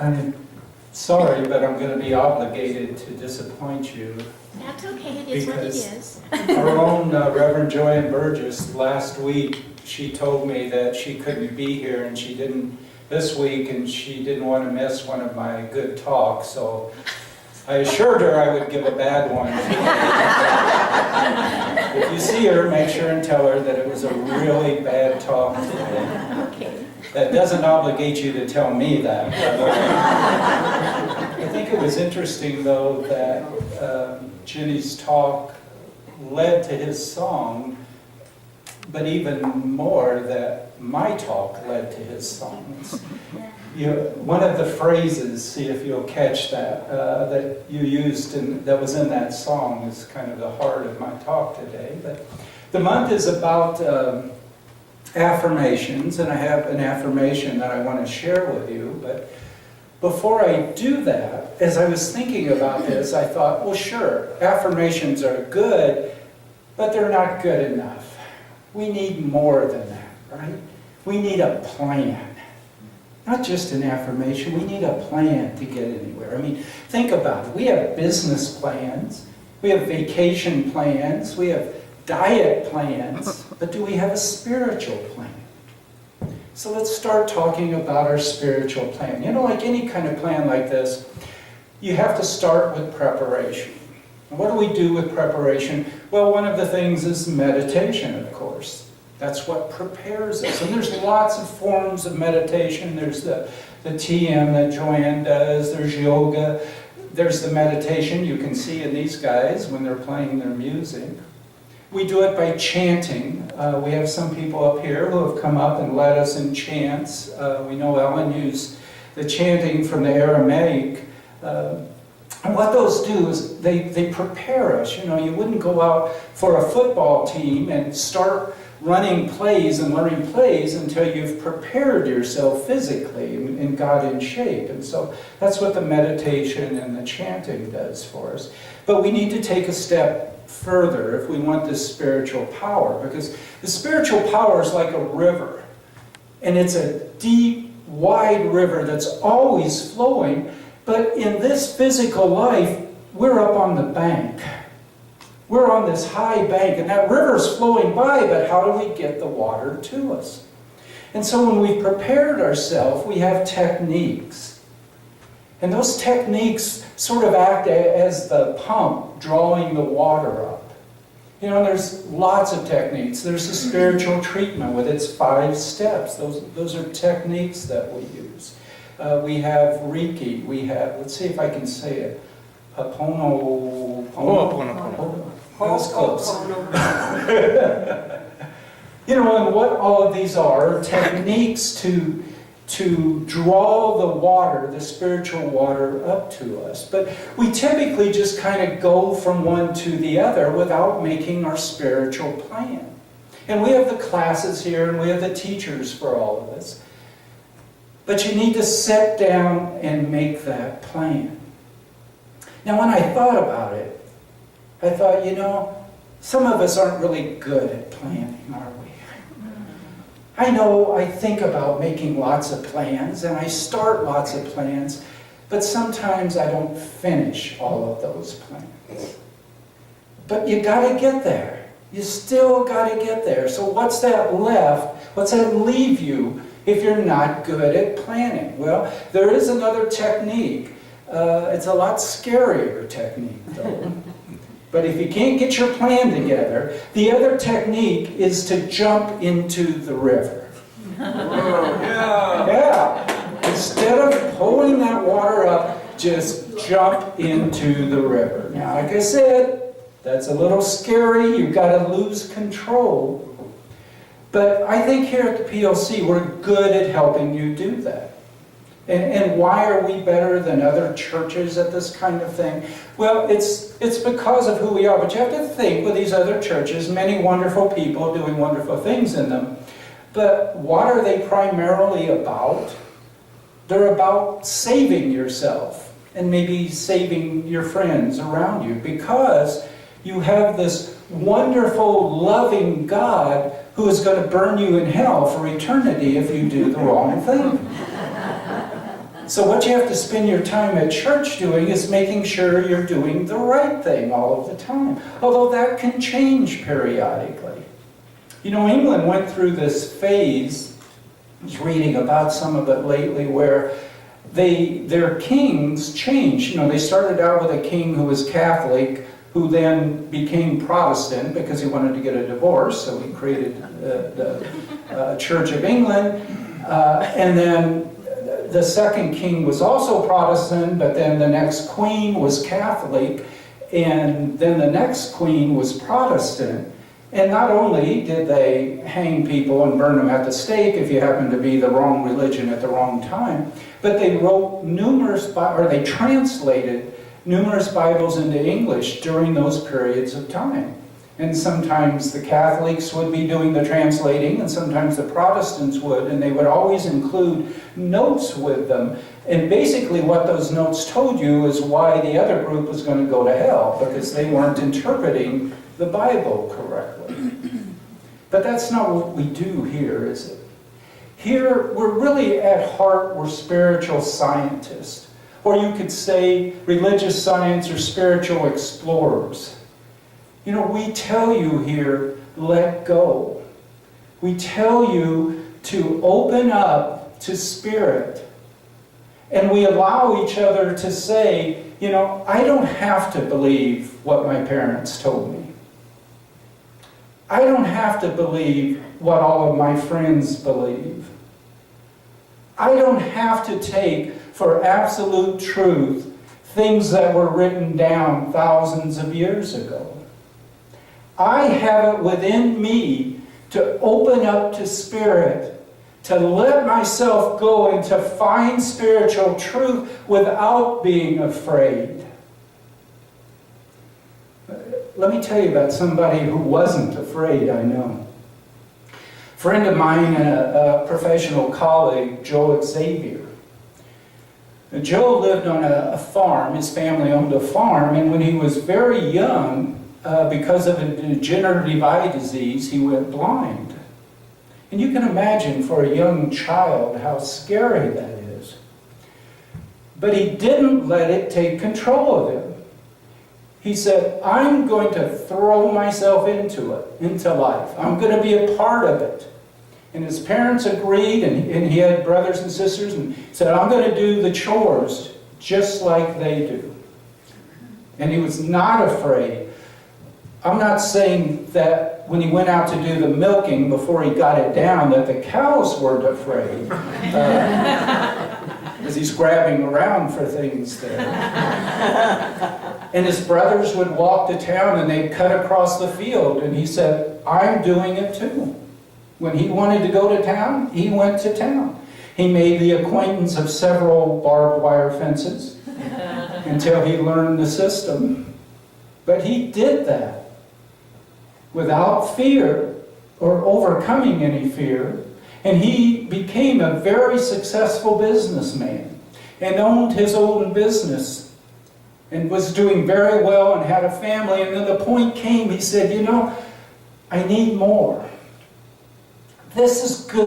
I'm sorry, but I'm going to be obligated to disappoint you. That's okay, it is what it is. Our own Reverend Joanne Burgess, last week, she told me that she couldn't be here and she didn't this week, and she didn't want to miss one of my good talks, so I assured her I would give a bad one. If you see her, make sure and tell her that it was a really bad talk today. Okay. That doesn't obligate you to tell me that. I think it was interesting, though, that Jenny's talk led to his song, but even more that my talk led to his songs. One of the phrases, see if you'll catch that, that you used that was in that song is kind of the heart of my talk today. But the month is about affirmations, and I have an affirmation that I want to share with you. But before I do that, as I was thinking about this, I thought, well, sure, affirmations are good, but they're not good enough. We need more than that, right? We need a plan. Not just an affirmation, we need a plan to get anywhere. I mean, think about it. We have business plans, we have vacation plans, we have diet plans, but do we have a spiritual plan? So let's start talking about our spiritual plan. You know, like any kind of plan like this, you have to start with preparation. And what do we do with preparation? Well, one of the things is meditation, of course. That's what prepares us. And there's lots of forms of meditation. There's the TM that Joanne does. There's yoga. There's the meditation you can see in these guys when they're playing their music. We do it by chanting. We have some people up here who have come up and led us in chants. We know Ellen used the chanting from the Aramaic. And what those do is they prepare us. You know, you wouldn't go out for a football team and start running plays and learning plays until you've prepared yourself physically and got in shape. And so that's what the meditation and the chanting does for us. But we need to take a step further if we want this spiritual power, because the spiritual power is like a river. And it's a deep, wide river that's always flowing. But in this physical life, we're up on the bank. We're on this high bank, and that river's flowing by, but how do we get the water to us? And so when we've prepared ourselves, we have techniques. And those techniques sort of act as the pump drawing the water up. You know, there's lots of techniques. There's the spiritual treatment with its 5 steps. Those are techniques that we use. We have Reiki. We have, let's see if I can say it, Ho'oponopono. That was close. You know, and what all of these are techniques to draw the water, the spiritual water, up to us. But we typically just kind of go from one to the other without making our spiritual plan. And we have the classes here, and we have the teachers for all of this. But you need to sit down and make that plan. Now, when I thought about it, I thought, you know, some of us aren't really good at planning, are we? I know I think about making lots of plans, and I start lots of plans, but sometimes I don't finish all of those plans. But you got to get there. You still got to get there. So what's that left? What's that leave you if you're not good at planning? Well, there is another technique. It's a lot scarier technique, though. But if you can't get your plan together, the other technique is to jump into the river. Yeah. Instead of pulling that water up, just jump into the river. Now, like I said, that's a little scary. You've got to lose control. But I think here at the PLC, we're good at helping you do that. And why are we better than other churches at this kind of thing? Well, it's because of who we are. But you have to think with these other churches, many wonderful people doing wonderful things in them. But what are they primarily about? They're about saving yourself and maybe saving your friends around you, because you have this wonderful, loving God who is going to burn you in hell for eternity if you do the wrong thing. So what you have to spend your time at church doing is making sure you're doing the right thing all of the time. Although that can change periodically. You know, England went through this phase, I was reading about some of it lately, where their kings changed. You know, they started out with a king who was Catholic, who then became Protestant because he wanted to get a divorce, so he created the Church of England. And then the second king was also Protestant, but then the next queen was Catholic, and then the next queen was Protestant. And not only did they hang people and burn them at the stake if you happened to be the wrong religion at the wrong time, but they wrote they translated numerous Bibles into English during those periods of time. And sometimes the Catholics would be doing the translating, and sometimes the Protestants would, and they would always include notes with them. And basically what those notes told you is why the other group was going to go to hell, because they weren't interpreting the Bible correctly. But that's not what we do here, is it? Here, we're really at heart, we're spiritual scientists. Or you could say religious science or spiritual explorers. You know, we tell you here, let go. We tell you to open up to Spirit. And we allow each other to say, you know, I don't have to believe what my parents told me. I don't have to believe what all of my friends believe. I don't have to take for absolute truth things that were written down thousands of years ago. I have it within me to open up to Spirit, to let myself go and to find spiritual truth without being afraid. Let me tell you about somebody who wasn't afraid, I know. A friend of mine and a professional colleague, Joe Xavier. Joe lived on a farm. His family owned a farm, and when he was very young, because of a degenerative eye disease, he went blind. And you can imagine for a young child how scary that is. But he didn't let it take control of him. He said, I'm going to throw myself into it, into life. I'm going to be a part of it. And his parents agreed, and he had brothers and sisters, and said, I'm going to do the chores just like they do. And he was not afraid. I'm not saying that when he went out to do the milking before he got it down that the cows weren't afraid. Because he's grabbing around for things there. And his brothers would walk to town and they'd cut across the field. And he said, I'm doing it too. When he wanted to go to town, he went to town. He made the acquaintance of several barbed wire fences until he learned the system. But he did that without fear or overcoming any fear. And he became a very successful businessman and owned his own business and was doing very well and had a family. And then the point came, he said, you know, I need more. This is good.